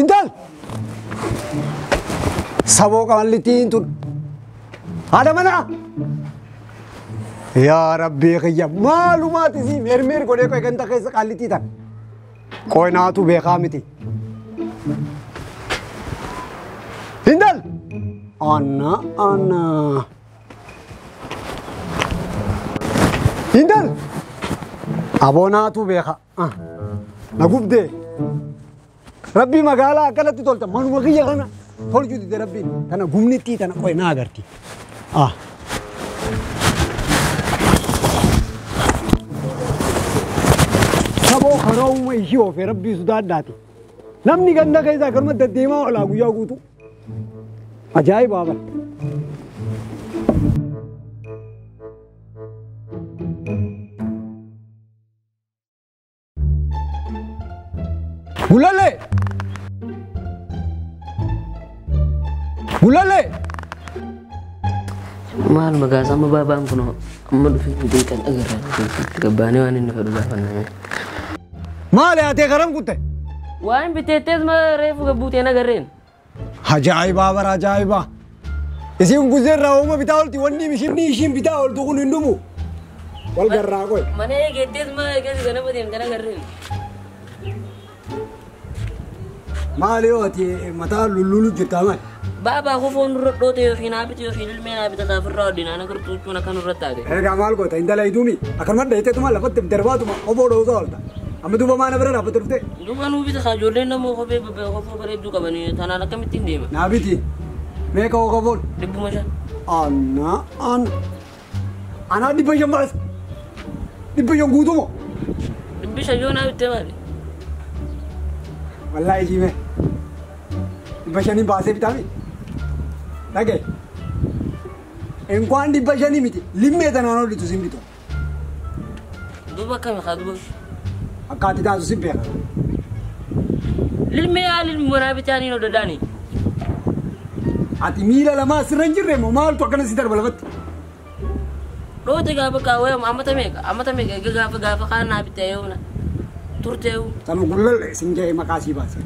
Intal! Saboo qaballitiin tun. Haadha manaa! Yaa Rabbii kiyya maalumaati si mermeer godhee qoy ganda keessa qallitii tan. Qoy naatu beekaa miti. Intal! Anna. Intal! Aboo naatu beeka. Na gubdee. Rabbi magaalaa akkanatti tolta manuma kiyya kana tolchuu dide Rabbiin kana gumnittii tana qoy na agarti. Saboo karaa uuma ishii oofee Rabbii sodaadhaati. Namni ganda keessaa kanuma deddeemaa oolaa guyyaa guutuu. Ajaa'ibaa bara. Gulalle! Maal magaa sama baabaan kun amma dhufee hidhee kan agarra gabbaanee waan inni fedhu gaafanname. Maal yaatee garam kutte? Waan biteettees ma reefu gabbuuteen agarreen. Ajaa'ibaa bara ajaa'ibaa. Isin guzeerraa uuma bitaa olti wanni ishiin bitaa oltu kun hin dhumu. Wal garraa qoy. Mana eegettees ma eegees ganama deemtan agarreen. Maal yoo ati mataa lullulu jirtaa maal? Baabaa kofoon dura dhoote yookiin haabite yookiin ilmee haabite taafirraa oddinaan agartuuchuun akkan irratti taate. Egaa maal goota intala hidhuumi akkanuma dheeteetuma lafatti darbaatuma oboo dhoosaa oolta. Amma duuba maana bira dhaabbatu dhufte. Duuba nuu bita ijoolleen namoo kofoo bareedduu qabanii tanaan akkamittiin deema. Naa biti meeqa hoo kofoon? 500. Anaa 500 baas. 500 guutumo. 500 yoo naa bittee maali? Wallaahi jiime. 500 baasee bitaami. Dhagee. Enkwaan 500 miti limmee tanaan olitu sin bitu. Duuba akkami haa duuba. Akkaati taatu sin beeka. Ilmee haali ilmoo bitaanii no dadaanii. Ati miila lamaa sirra hin jirre moo maaltu akkana si darba lafatti? Dhoote gaafa kaawwee ammata meeqa gaafa kaan naa bittee yoo na turtee yoo. Sama gullalle sin jee maqaa sii baase.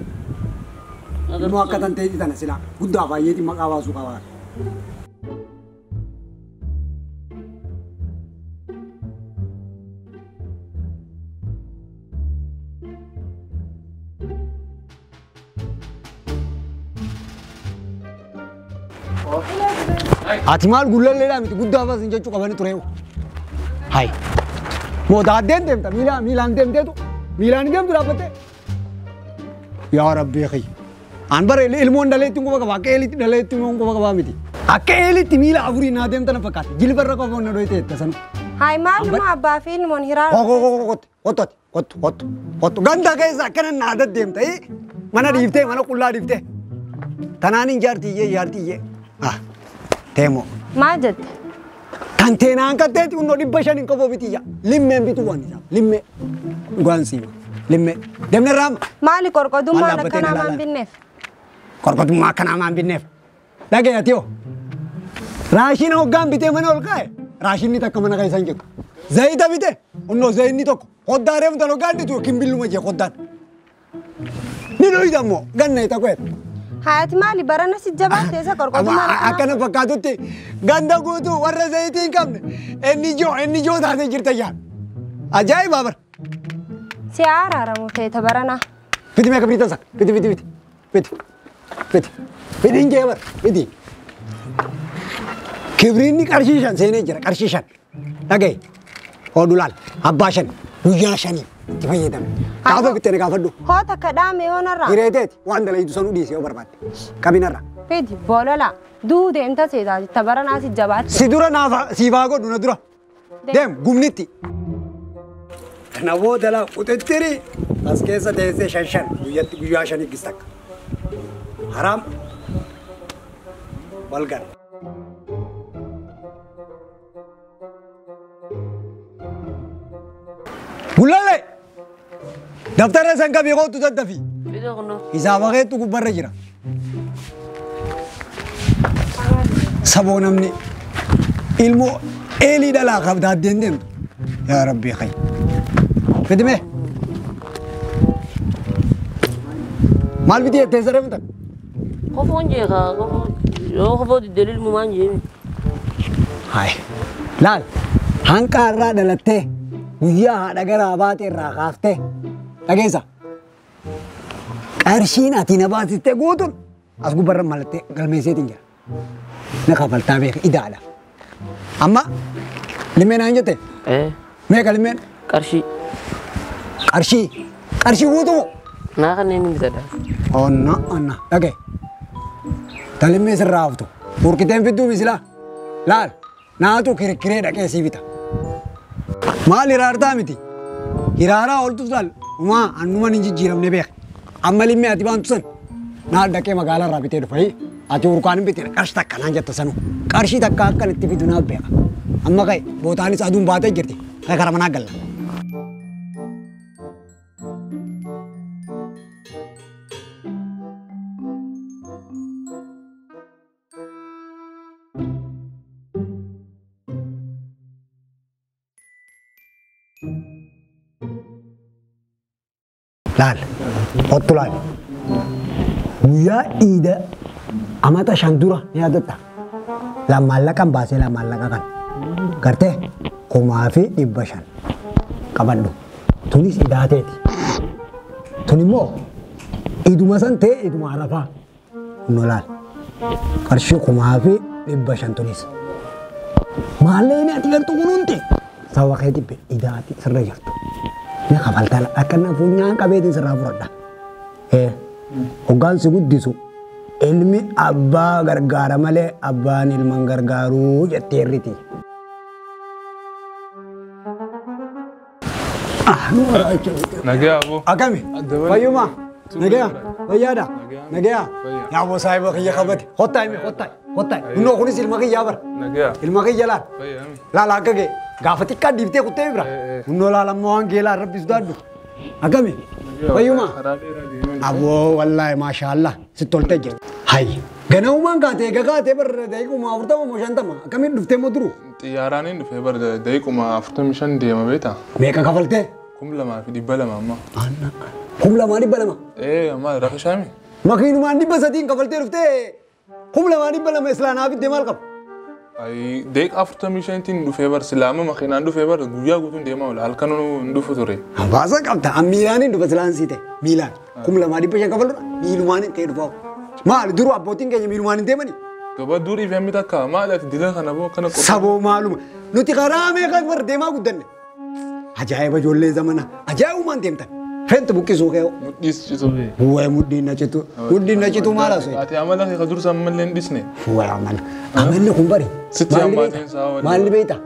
Ilmoo akka tanteetii tana silaa guddaa baay'eetiin maqaa baasuu qabaa. Ati maal gullalleedhaa miti guddaa baas hin jechuu qabanii ture. Hai. Mootaa addeen deemta miilaan deemteetu miilaan deemtu dhaabbattee. Yaa Rabbii kiyya. An bare ilmoon dhaleetti quba qaba akka eelitti dhaleetti ilmoon quba qabaa miti. Akka eelitti miila afurii naa deemta na fakkaata. Jilbarra qofoon na dhoyte jetta sana. Hai maaluma abbaa fi ilmoon hiraa. Kottu ganda keessa akkana naa deddeemta mana dhiiftee mana qullaa dhiiftee. Tanaan hin jaartiyyee. Teemo. Maal jette? Kan teenaan katteetti hundoo 500 hin qaboo bitiyya. Limmeen bituu waan isaa. Limmee. Dhugaan siima. Limmee. Deemne raama. Maali qorqotummaan akkanaa maan binneef? Qorqotummaa akkanaa maan binneef. Dhagee ati hoo. Raashina hoggaan bitee mana ol kaa'e. Raashinni takka mana keessa hin jiru. Zayita bite. Hundoo zayinni tokko. Hoddaa deemtan hoggaan dhitu yookiin billuma jee hoddaan. Ni dhoyita immoo ganna ita qo'eet. Haati maali barana si jabaatee isa qorqotummaan akkana fakkaatutti ganda guutuu warra zayitii hin qabne inni ijoo taatee jirta jaan. Ajaa'ibaa bara. Si araaramu feeta barana. Fiti meeqa bitan sak fiti hin jee bara fiti. Kibriinni qarshii 5 seenee jira qarshii 5. Dhagaye hodhu laal abbaa 5 guyyaa 5 itti fayyadame. Gaafa bittee gaafadhu. Hoota kadhaame yoonarraa. Hireeteeti waan dalayitu sanuu dhiisee yoo barbaadde qabinarra. Fiti boolola duu deemta seetaa jitta baranaa si jabaatte. Si dura naafa siifaa godhu na dura. Deem gumnitti. Kana booda laa utettiri as keessa teessee 5 guyyatti guyyaa 5 gistakka. Haram walgar. Gulalle daftara san qabii kootu daddafi. Hisaaba keetu gubbarra jira. Saboo namni ilmu Eli dala qabda dendem ya rabbi khay fidme mal bidi tesare mta Kofo nje ka, kofo di dalil mo manje. hay lal hanqarra dalatte guyya hada garabaate irra kafte dhageessa qarshiin ati na baasiste guutun as gubarra malatte galmeeseetiin jira na kafaltaa beek idaadha amma limeen aan jette meeqa limeen qarshii guutumu Naa kan inni bitadha. onna dhage talimee sirraa haftu burkiteen fidduu misilaa laal naatu kirikiree dhaqee sii bita maal hiraartaa miti hiraaraa ooltus laal umaa annuman hin jijjiiramne beek amma limmee ati baantu san naal dhaqee magaalaa irraa bitee dhufa ati urkaan hin bitee qarshi takka naan jetta sanu qarshii takka akkan itti fidu naaf beeka amma ka'e bootaanis aduun baatee jirti ka'e kara manaa galla. Laal, ottu laal. Guyyaa iida amata shan dura ni yaadatta. La maallaqan baasee la maallaqa kan. Gartee 1,500 qabadhu. Tunis idaateeti. Tun immoo iduma san ta'e iduma arafaa. No laal. Qarshii 1,500 tunis. Maallee ati gartuu kunuunte. Sawa kee tibbe idaati sirra jirtu. Ni kafaltaan akkana funyaan qabeetiin sirraa furadha. Hoggaan si guddisu ilmi abbaa gargaara malee abbaan ilman gargaaruu jettee irriti. Nagaya abu. Akami? Fayyuma? Nagaya? Fayyaadha? Nagaya? Yaa boo saahiba kiyya qabate. Hottaa himi hottaa. Innoo kunis ilma kiyyaa bara. Nagaya. Ilma kiyya laal. Fayyami. Laal akka kee gaafa xiqqaa diibtee kuttee bira. Innoo laal amma waan geelaa rabbisu daaddu. Akami? Fayyuma? Aboo wallaahi maashaallah si toltee jirti. Hayi. Ganaumaan kaatee gagaatee bara daqiiquma 40 moo 50 akkamiin dhuftee moo duruu? Xiyyaaraaniin dhufee bara daqiiquma 45 deema beektaa? Meeqa kafaltee? 2,200 amma. 2,200? Amma rakishaami. Makiinumaan 300 kafaltee dhuftee 2,200 islaanaa fiddee maal qaba? Daqiiqa 45tiin dhufee bara silaama makiinaan dhufee bara guyyaa guutuun deemaa oola halkan hin dhufu ture. Baasa qabda miilaaniin dhufa silaan siite miilaan 2,200 kafaludha miilumaan ta'e dhufa. Maali duruu abbootiin keenya miilumaan hin deemanii? Gaba durii fi hammi takka maali ati dila kana boo kana qofa. Saboo maaluma nuti karaa meeqa bara deemaa guddanne. Ajaa'iba ijoollee zamana ajaa'ibumaan deemtan. Fentu buqqisuu kee. Mudhiis cituu. Wayi mudhiin na citu. Mudhiin na citu maal asoo? Ati amala kee dursa ammallee hin dhisne. Wayi amala. Amalli kun bari. Sitti hammaatiin saa waliin. Maalli beekta?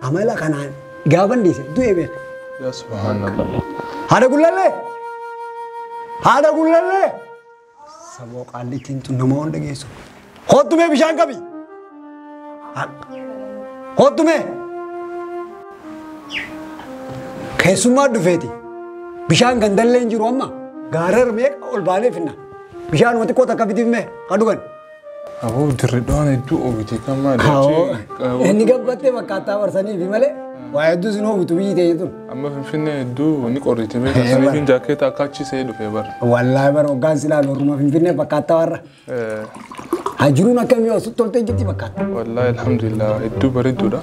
Amala kanaan gaafa dhiise du'e beeka. Yaa subhaanallah. Haadha gullallee! Haadha gullallee! Saboo qaallitiin tun nama hunda geessu. Hottumee bishaan qabi! Hottumee! Keessummaa dhufeeti. Bishaan gandallee hin jiru amma. Gaarar meeqa ol baanee finna. Bishaan wanti qoota akka fitiif mee ka dhugan. Aboo dirridhaan hedduu oogiti kan maali? Inni gabbattee fakkaataa barsanii fi malee waa hedduu sin oogitu biyyi ta'e tun. Amma Finfinnee hedduu ni qorriti beektaa saniifin jaakeeta akka achisee dhufee bara. Wallaahi bara hoggaan silaa lorruma Finfinnee fakkaataa warra. Hajiruun akkamii osoo toltee jirti fakkaata. Wallaahi alhamdulillah hedduu bareedduudha.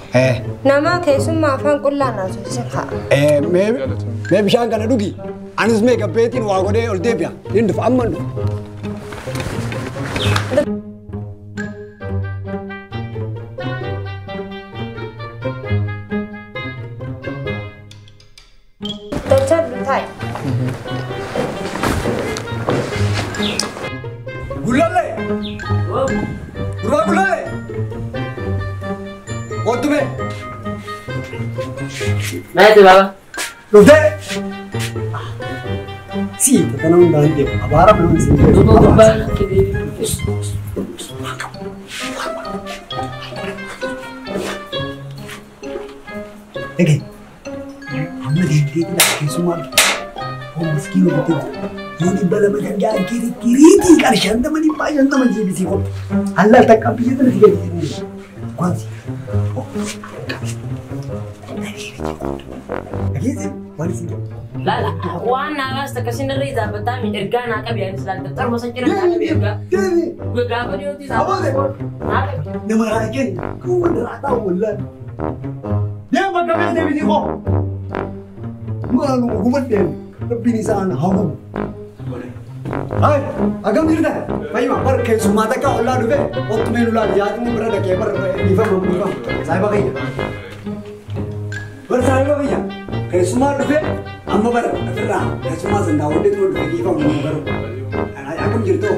Nama keessummaa afaan qullaan raasuusin ka'a. Mee bishaan kana dhugi. Anis mee gabbeetiin waa godhee ol deebi'a. Inni dhufa amma dhufa. Tolcha taa'e. Gullallee! Durbaa gullallee! Hottumee! Naati baba. Dhuftee! Siite kana hundaan deema. Abaara mana isin Duba gubbaa. Dhage! Amma deemteetiin keessumaa miskiin ofitti yoo dhibba lama danda'an kiriitii qarshaan taman dhibbaa shan taman jeebisii qophi. Allaa takka biyya tana si gadi. Kwansi أكيد ما نسيت. لا لا وانا قصدك كسين الريزة بتامي ارجعنا كبي يعني سلال دكتور مسجل انا كبي ارجع كذي. وقابل يوتي أبوه. نما رايكين كون راحة ولا. يا ما كمان تبي تبغى. ما أنا قومت دين. ربي نسان هم. هاي أقام جردا. بايما بر كيسو ما تكا ولا نبى. وتمين ولا ياد مو برا كيبر نفهم نفهم. سايبا كي. بر سايبا كي. كيسو ما نبى. أما بر نفرا. كيسو ما زنداون دي تقول نفهم نفهم بر. أنا أقام جردو.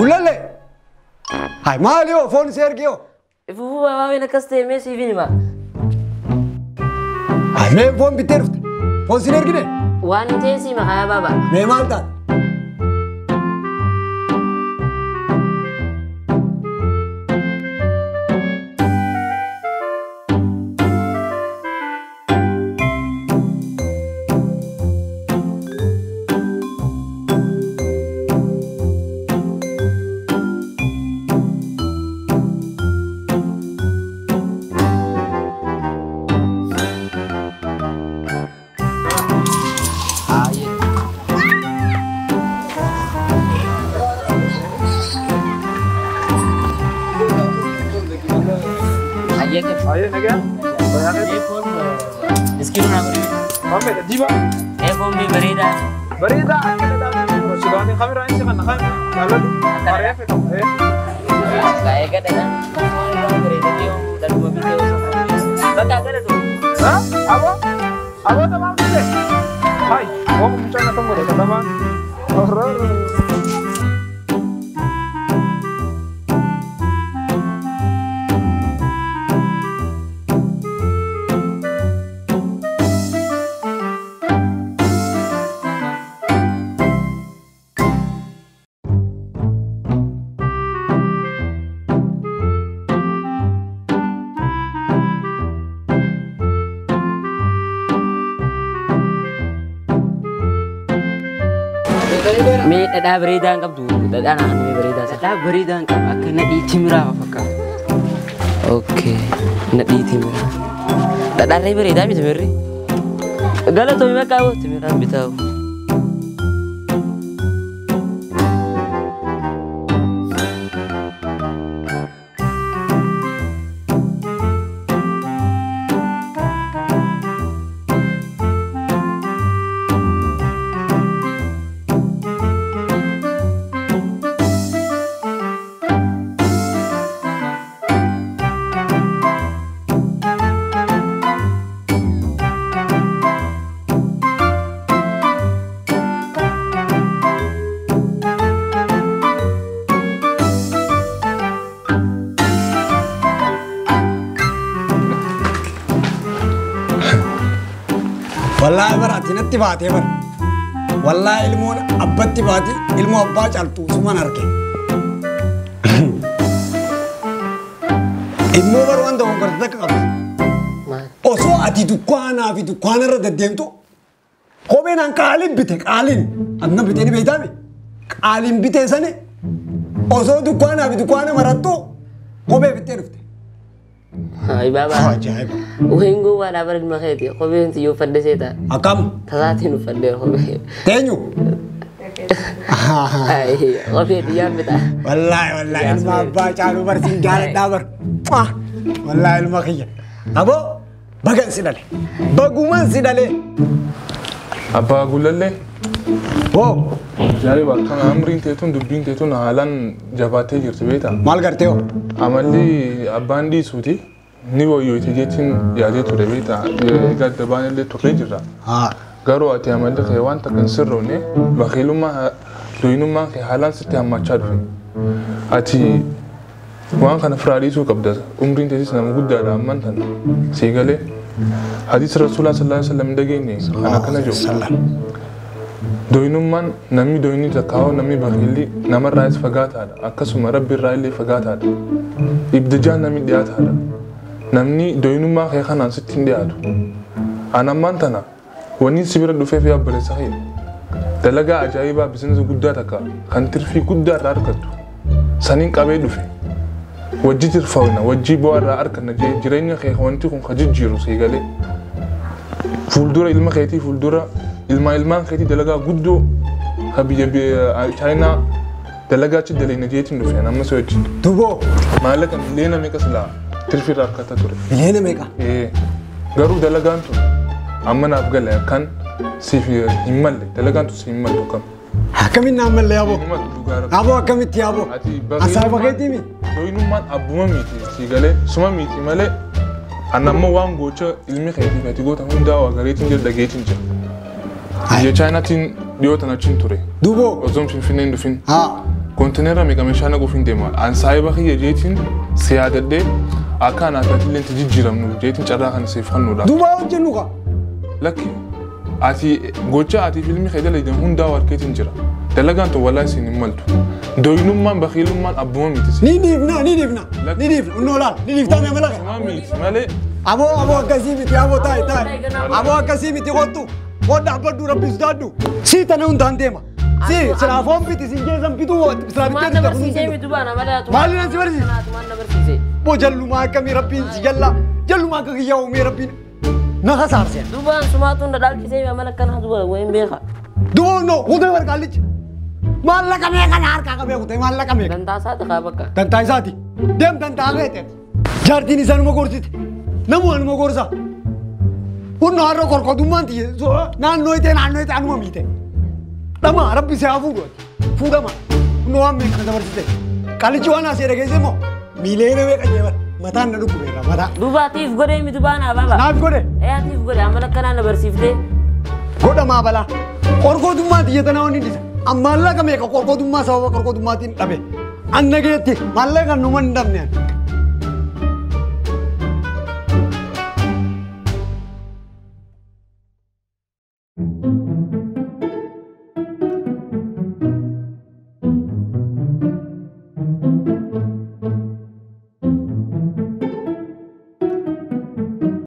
Ulale. Hai malio phone Sergio. فهو ما بين كاستي ميسي فيني ما Hai me phone biter. Phone Sergio. واني تيسي ما يا بابا Me malta. Ayo naga. Banyak ये फोन इसकी ना करी Mame da diba. ये फोन भी बरीदा Barida akila da. Sudah ni kamera ini kan nak. Lalu Maria fe kamu. kayak kan ada bरीदा क्यों dan gua video tak ada tuh Hah? Apa? Apa tamam deh. Hai, mau mencari temu deh teman. Horor. mi ada bरीदा angkap tuh ada anak mi bरीदा ada bरीदा angkap akan di timra apa oke nak di timra tak ada bरीदा mi timri galau tuh mi kau timra bitau والله براتي نتي باتي بر والله علمون أبتي باتي علمو أبا چالتو سمان أركي علمو بروان دو كرتك قبل أوسو أتي دكوانا في دكوانا رد ديمتو كوبين أن قالين بيتك قالين أنا بيتني بيتامي قالين بيتي سنة أوسو دكوانا في دكوانا مرتو كوبين بيتي رفته Hai baba. عجائب Uhingu wala barin maketi. Kobe nti yo fadde seta. أكم Tazati nu fadde kobe. تانيو Ai, kobe diam beta. والله علم أبا چالو برسين جالت دابر والله علم أخيا أبو بغن سيدالي بغومان سيدالي Abbaa gulalle هو jaari bakka amriin teetun dubbiin teetun haalaan jabaatee jirti beekta. مال کرتے हो Amalli abbaan dhiisuuti ni wayyooti jechuun yaadee ture beekta. Gadda baan illee turree jirra. हाँ Garuu ati amalli kee waan takka hin sirroone bakiilummaa doyinummaan kee haalaan sitti hammachaa dhufe. Ati waan kana firaa dhiisuu qabda. Umriin teessis nama guddaadha amman tana. Sii galee Hadis Rasulullah sallallahu alaihi wasallam dageenye ana kana jiru. Doyinummaan namni doyinii takkaa'oo namni bakhilli namarraa is fagaataadha. Akkasuma rabbi irraa illee fagaataadha. Ibdijaan namni dhiyaataadha. Namni doyinummaa kee kanaan sitti hin dhiyaatu. Anammaan tana waniin sibira dhufeef yaabbalessa kee dalagaa ajaa'ibaa bizinesi guddaa takka kan tirfii guddaa irraa argattu saniin qabee dhufe wajji tirfawna wajji bu'aa irraa arganna jireenya kee wanti kun ka jijjiiru sii galee fuuldura ilma keetii fuuldura ilmaan keetii dalagaa guddoo ka biyya chaayinaa dalagaachi dalayna jeetiin dhufe amma si wajji. Duboo. Maallaqa miliyoona meeqa silaa tirfii irraa argata ture. Miliyoona meeqa? Garuu dalagaan tun amma naaf gale kan siif hin malle dalagaan tun siif hin mallu kam. Akkamiin naan malle yaaboo? Yaaboo akkamitti yaaboo? Asaa bakeetii mi? Doyinummaan abbuma miti sii galee suma miti malee anamma waan gocha ilmi keetii ati goota hundaa waa gareetiin jira dhageetiin jira. Biyya chaayinaatiin dhiyootan achiin ture. Duboo. Osoon finfinneen dhufin. Kontineera meeqa meeshaa naquuf hin deema. An saayiba kiyya jeetiin si yaadadhee akka anaaf illee itti jijjiiramnu jeetiin carraa kan siif kennuudha. Dubaa hojjennu kaa? Lakki ati gocha ati filmi kee dalaydan hundaa warkeetiin jira. Dalagaan tun walaa isin hin maltu. Doyinummaan bakiilummaan abbuma miti. Ni dhiifna. Unnoo laal. Ni dhiiftaa nama laga. Suma miti malee. Aboo akkasii miti. Aboo taa'e. Aboo akkasii miti kottu. Kodda abbaddu rabbisu daaddu. Sii tana hundaan deema. Sii silaafoon biti siin keessan bituu Maan na barsiisee mitu baana malee atu. Maali nasi barsiise? Maan na barsiisee. Boo jallumaa akkamii rabbiin si jalla. Jallumaa akka kiyyaa uumee rabbiin. Na kasaarsee. Dubaan sumaatuun dhadhaalchisee amala kana duba wayin beeka. Duboo noo hutee barqaallichi. Maallaqa meeqa na harkaa qabee hutee maallaqa meeqa. Dantaa isaati kaa bakka. Dantaa isaati. Deem dantaa keeteet. Jaartiin isaa numa gorsite. Namuma numa gorsa. Hunnoo har'a qorqotummaan tiyye naannoo itee anuma miite. Dhama rabbi si haa fuudhu. Fuudhama. Hunnoo waan meeqa dabarsite. Qalichi waan asii dhageesse immoo miileena meeqa jeeban mataan na dhukkubeera mataa. Dubaatiif godhee mitu baanaa baba. Naaf godhe. Eeyyaatiif godhe amala kanaan na barsiiftee. Godhamaa balaa. Qorqotummaa tiyye tanaa waan hindisa. Maallaqa meeqa qorqotummaa sababa qorqotummaatiin dhabe. Anna geetti maallaqa numa hin dhabne